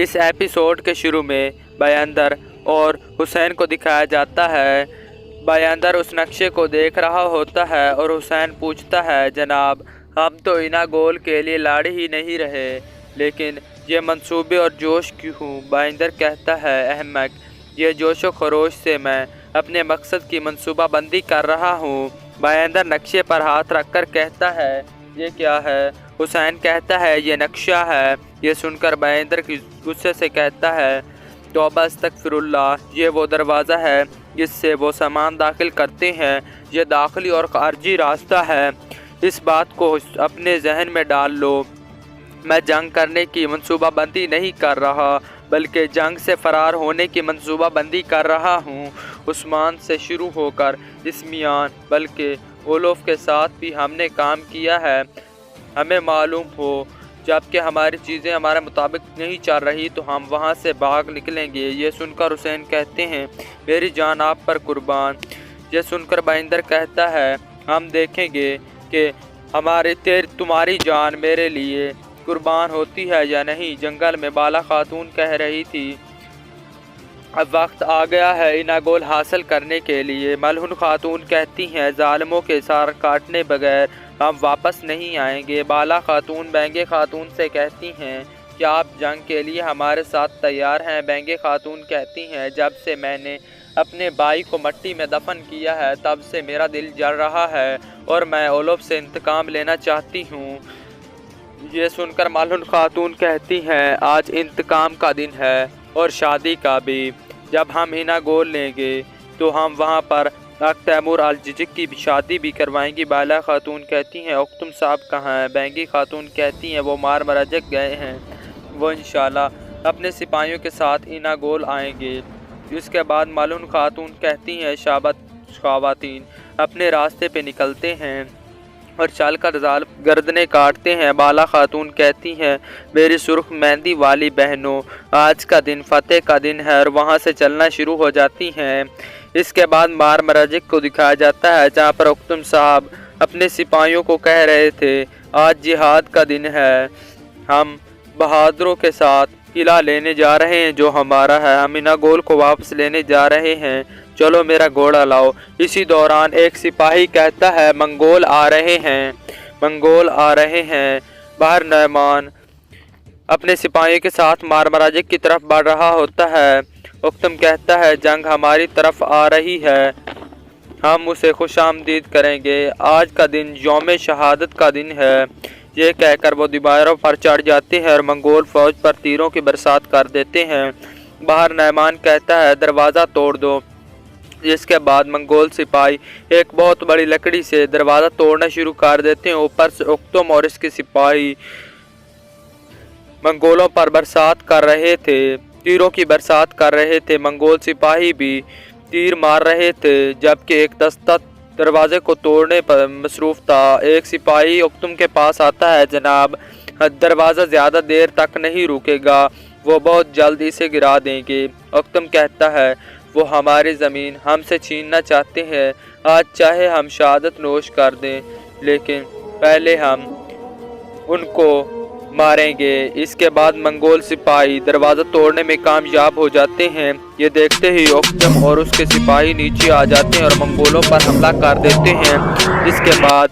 इस एपिसोड के शुरू में बयंदर और हुसैन को दिखाया जाता है। बयंदर उस नक्शे को देख रहा होता है और हुसैन पूछता है, जनाब हम तो इना गोल के लिए लड़ ही नहीं रहे, लेकिन ये मंसूबे और जोश क्यों? बयंदर कहता है, अहमक, ये जोश व खरोश से मैं अपने मकसद की मंसूबा बंदी कर रहा हूँ। बयंदर नक्शे पर हाथ रखकर कहता है, ये क्या है? हुसैन कहता है, ये नक्शा है। ये सुनकर बयंदर की गुस्से से कहता है, तौबा अस्तगफिरुल्लाह, ये वो दरवाज़ा है जिससे वो सामान दाखिल करते हैं। ये दाखिली और खारजी रास्ता है। इस बात को अपने जहन में डाल लो। मैं जंग करने की मंसूबाबंदी नहीं कर रहा, बल्कि जंग से फ़रार होने की मंसूबाबंदी कर रहा हूँ। उस्मान से शुरू होकर इस्मियान बल्कि ओलोफ के साथ भी हमने काम किया है। हमें मालूम हो जबकि हमारी चीज़ें हमारे मुताबिक नहीं चल रही तो हम वहाँ से भाग निकलेंगे। ये सुनकर हुसैन कहते हैं, मेरी जान आप पर कुर्बान। ये सुनकर बयंदर कहता है, हम देखेंगे कि तुम्हारी जान मेरे लिए कुर्बान होती है या नहीं। जंगल में बाला खातून कह रही थी, अब वक्त आ गया है इना गोल हासिल करने के लिए। मलहुन खातून कहती हैं, जालिमों के सार काटने बगैर हम वापस नहीं आएंगे। बाला खातून बेंगे खातून से कहती हैं, क्या आप जंग के लिए हमारे साथ तैयार हैं? बेंगे खातून कहती हैं, जब से मैंने अपने भाई को मट्टी में दफन किया है तब से मेरा दिल जल रहा है और मैं ओलोफ से इंतकाम लेना चाहती हूँ। ये सुनकर मलहुन खातून कहती हैं, आज इंतकाम का दिन है और शादी का भी। जब हम इना गोल लेंगे तो हम वहाँ पर तैमूर अल-जिजिक की शादी भी करवाएंगी। बाला खातून कहती हैं, उख्तुम साहब कहाँ हैं? बेंगी खातून कहती हैं, वो मारमरजक गए हैं, वो इंशाल्लाह अपने सिपाहियों के साथ इना गोल आएंगे। इसके बाद मलहुन खातून कहती हैं, खवातीन अपने रास्ते पे निकलते हैं और चल कर गर्दनें काटते हैं। बाला खातून कहती हैं, मेरी सुर्ख मेहंदी वाली बहनों, आज का दिन फतेह का दिन है और वहाँ से चलना शुरू हो जाती हैं। इसके बाद मारमरजिक को दिखाया जाता है, जहाँ पर उख्तुम साहब अपने सिपाहियों को कह रहे थे, आज जिहाद का दिन है, हम बहादुरों के साथ किला लेने जा रहे हैं जो हमारा है, हम इना गोल को वापस लेने जा रहे हैं, चलो मेरा घोड़ा लाओ। इसी दौरान एक सिपाही कहता है, मंगोल आ रहे हैं, मंगोल आ रहे हैं। बाहर नयमान अपने सिपाहियों के साथ मारमराजिक की तरफ बढ़ रहा होता है। उख्तम कहता है, जंग हमारी तरफ आ रही है, हम उसे खुशामदीद करेंगे। आज का दिन यौम शहादत का दिन है। ये कहकर वो दीवारों पर चढ़ जाते हैं और मंगोल फौज पर तीरों की बरसात कर देते हैं। बाहर नयमान कहता है, दरवाज़ा तोड़ दो। जिसके बाद मंगोल सिपाही एक बहुत बड़ी लकड़ी से दरवाज़ा तोड़ना शुरू कर देते हैं। ऊपर से उख्तम और इसके सिपाही मंगोलों पर बरसात कर रहे थे, तीरों की बरसात कर रहे थे। मंगोल सिपाही भी तीर मार रहे थे, जबकि एक दस्ता दरवाजे को तोड़ने पर मसरूफ़ था। एक सिपाही उख्तम के पास आता है, जनाब दरवाज़ा ज़्यादा देर तक नहीं रुकेगा, वो बहुत जल्द इसे गिरा देंगे। उख्तम कहता है, वो हमारी ज़मीन हमसे छीनना चाहते हैं, आज चाहे हम शहादत नोश कर दें, लेकिन पहले हम उनको मारेंगे। इसके बाद मंगोल सिपाही दरवाज़ा तोड़ने में कामयाब हो जाते हैं। ये देखते ही उख्तम और उसके सिपाही नीचे आ जाते हैं और मंगोलों पर हमला कर देते हैं। इसके बाद